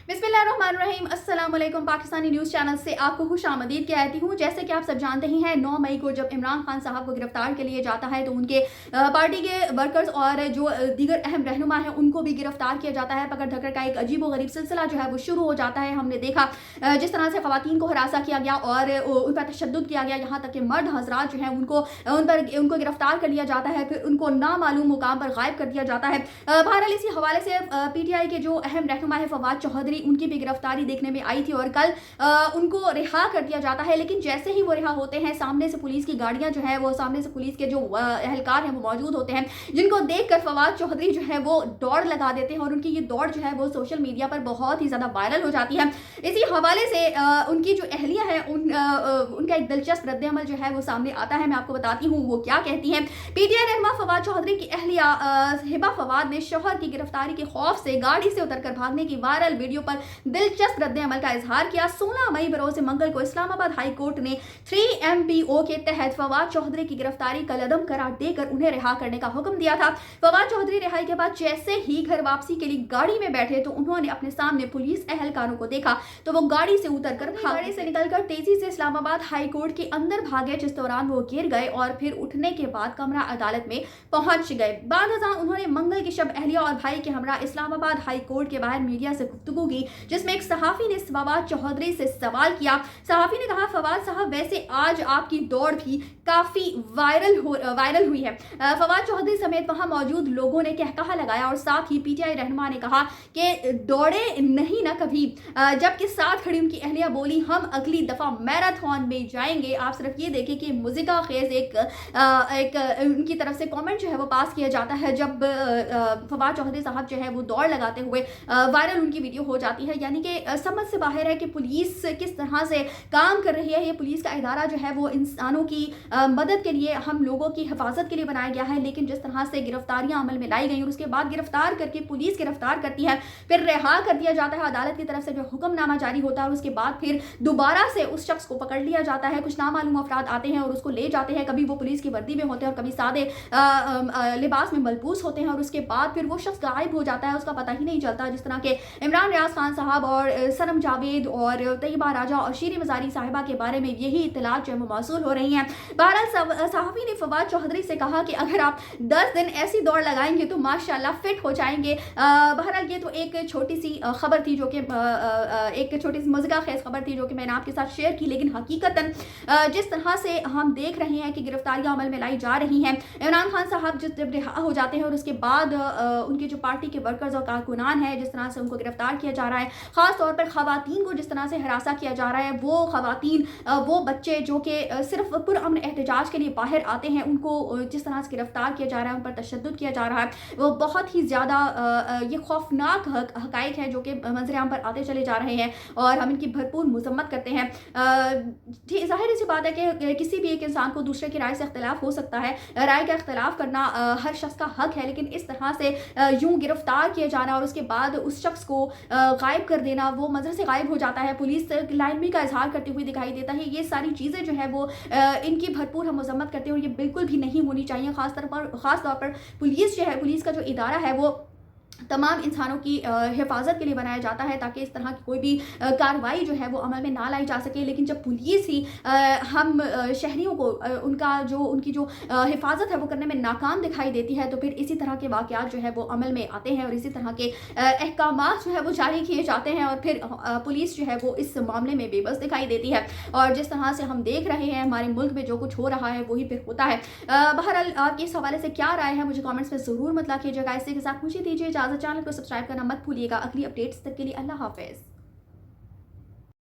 बिस्मिल्लाहिर्रहमानिर्रहीम। अस्सलाम वालेकुम। पाकिस्तानी न्यूज़ चैनल से आपको खुशामदीद कहती हूँ। जैसे कि आप सब जानते ही हैं, 9 मई को जब इमरान खान साहब को गिरफ्तार के लिए जाता है तो उनके पार्टी के वर्कर्स और जो दीगर अहम रहनुमा हैं उनको भी गिरफ्तार किया जाता है। पकड़ धकड़ का एक अजीब व गरीब सिलसिला जो है वो शुरू हो जाता है। हमने देखा जिस तरह से ख़वातीन को हरासा किया गया और उन पर तशद्दुद किया गया, यहाँ तक कि मर्द हजरात जो हैं उनको गिरफ्तार कर लिया जाता है, फिर उनको नामालूम मुकाम पर गायब कर दिया जाता है। बहरहाल इसी हवाले से PTI के जो अहम रहनुमा है फवाद चौधरी, उनकी भी गिरफ्तारी देखने में आई थी और कल उनको रिहा कर दिया जाता है। लेकिन जैसे ही वो रिहा होते हैं, सामने से पुलिस की गाड़ियां जो है वो, सामने से पुलिस के जो एहलकार हैं वो मौजूद होते हैं, जिनको देखकर फवाद चौधरी जो है वो दौड़ लगा देते हैं और उनकी ये दौड़ जो है वो सोशल मीडिया पर बहुत ही ज़्यादा वायरल हो जाती है। इसी हवाले से उनकी जो अहलिया है उनका एक दिलचस्प रद्द-ए-अमल जो है वो सामने आता है। मैं आपको बताती हूँ वो क्या कहती हैं। PTI रहनुमा फवाद चौधरी की अहलिया हिबा फवाद ने शौहर की गिरफ्तारी के खौफ से गाड़ी से उतरकर भागने की वायरल वीडियो पर दिलचस्प रद्द-ए-अमल का इजहार किया। 16 मई बरोज़ मंगल को इस्लामाबाद हाई कोर्ट ने 3MPO के तहत फवाद चौधरी की गिरफ्तारी कलअदम करार देकर उन्हें रिहा करने का हुक्म दिया था। फवाद चौधरी रिहाई के बाद जैसे ही घर वापसी के लिए गाड़ी में बैठे तो उन्होंने अपने सामने पुलिस एहलकारों को देखा तो वो गाड़ी से उतरकर गाड़ी से निकलकर तेजी से इस्लामाबाद हाई कोर्ट के अंदर भागे, जिस दौरान वो गिर गए और फिर उठने के बाद कमरा अदालत में पहुंच गए। बाद उन्होंने मंगल की शब अहलिया और भाई के हमरा इस्लामाबाद हाई कोर्ट के बाहर मीडिया से गुफ्तगू की, जिसमें एक सहाफी ने फवाद चौधरी से सवाल किया। सहाफी ने कहा, फवाद साहब, वैसे आज आपकी दौड़ भी काफी वायरल हुई है। फवाद चौधरी समेत वहां मौजूद लोगों ने कहकहा लगाया और साथ ही PTI रहनुमा ने कहा कि दौड़े नहीं ना कभी, जबकि साथ खड़ी उनकी अहलिया बोली, हम अगली दफा मैराथन में जाएंगे। आप सिर्फ ये देखें कि मुज़िका खेज एक उनकी तरफ से कमेंट जो है वो पास किया जाता है जब फवाद चौधरी साहब जो है वो दौड़ लगाते हुए वायरल उनकी वीडियो हो जाती है। यानी कि समझ से बाहर है कि पुलिस किस तरह से काम कर रही है। ये पुलिस का इदारा जो है वो इंसानों की मदद के लिए, हम लोगों की हिफाजत के लिए बनाया गया है, लेकिन जिस तरह से गिरफ्तारियां अमल में लाई गई और उसके बाद गिरफ्तार करके पुलिस गिरफ्तार करती है, फिर रिहा कर दिया जाता है, अदालत की तरफ से जो हुक्मनामा जारी होता है और उसके बाद फिर दोबारा से उस शख्स को पकड़ लिया जाता है। कुछ नामालूम अफराद आते हैं और उसको ले जाते हैं, कभी वो पुलिस की वर्दी में होते हैं और कभी सादे लिबास में मलबूस होते हैं और उसके बाद फिर वो शख्स गायब हो जाता है, उसका पता ही नहीं चलता। जिस तरह के इमरान रियाज खान साहब और सनम जावेद और तैयबा राजा और शीरी मजारी साहिबा के बारे में यही इत्तलात जो है मौसूल हो रही हैं। बहरहाल सहाफी ने फवाद चौधरी से कहा कि अगर आप 10 दिन ऐसी दौड़ लगाएंगे तो माशाल्लाह फिट हो जाएंगे। बहरहाल ये तो एक छोटी सी खबर थी, जो कि एक छोटी सी मज़ेदार खेज खबर थी जो कि मैंने आपके साथ शेयर की, लेकिन हकीकतन जिस तरह से हम देख रहे हैं कि गिरफ्तारियां अमल में लाई जा रही हैं, इमरान खान साहब जब रिहा हो जाते हैं और उसके बाद उनके जो पार्टी के वर्कर्स और कारकुनान हैं, जिस तरह से उनको गिरफ्तार किया जा रहा है, ख़ास तौर पर ख़वातीन को जिस तरह से हरासा किया जा रहा है, वो ख़वातीन वो बच्चे जो कि सिर्फ पुरअमन एहतजाज के लिए बाहर आते हैं, उनको जिस तरह से गिरफ्तार किया जा रहा है, उन पर तशद्दुद किया जा रहा है, वो बहुत ही ज़्यादा ये खौफनाक हक़ाइक़ हैं जो कि मंज़र-ए-आम पर आते चले जा रहे हैं और हम इनकी भरपूर मज़म्मत करते हैं। ज़ाहिर सी बात है कि किसी भी एक इंसान को दूसरे की राय से इख्तिलाफ हो सकता है, राय का इख्तिलाफ करना हर शख्स का हक है, लेकिन इस तरह से यूं गिरफ्तार किया जाना और उसके बाद उस शख्स को गायब कर देना, वो मंजर से गायब हो जाता है, पुलिस लाइनमी का इजहार करते हुए दिखाई देता है, ये सारी चीज़ें जो है वो इनकी भरपूर हम मज़म्मत करते हैं और ये बिल्कुल भी नहीं होनी चाहिए। ख़ास तौर पर पुलिस जो है, पुलिस का जो इदारा है वो तमाम इंसानों की हिफाजत के लिए बनाया जाता है ताकि इस तरह की कोई भी कार्रवाई जो है वो अमल में ना लाई जा सके। लेकिन जब पुलिस ही हम शहरियों को उनकी जो हिफाजत है वो करने में नाकाम दिखाई देती है, तो फिर इसी तरह के वाक़यात जो है वो अमल में आते हैं और इसी तरह के अहकामात जो है वो जारी किए जाते हैं और फिर पुलिस जो है वो इस मामले में बेबस दिखाई देती है और जिस तरह से हम देख रहे हैं हमारे मुल्क में जो कुछ हो रहा है वही फिर होता है। बहरहाल आपकी इस हवाले से क्या राय है मुझे कमेंट्स में ज़रूर मतलब कीजिएगा। इसी के साथ मुझे दीजिए इजाज़त, चैनल को सब्सक्राइब करना मत भूलिएगा। अगली अपडेट्स तक के लिए अल्लाह हाफ़िज़।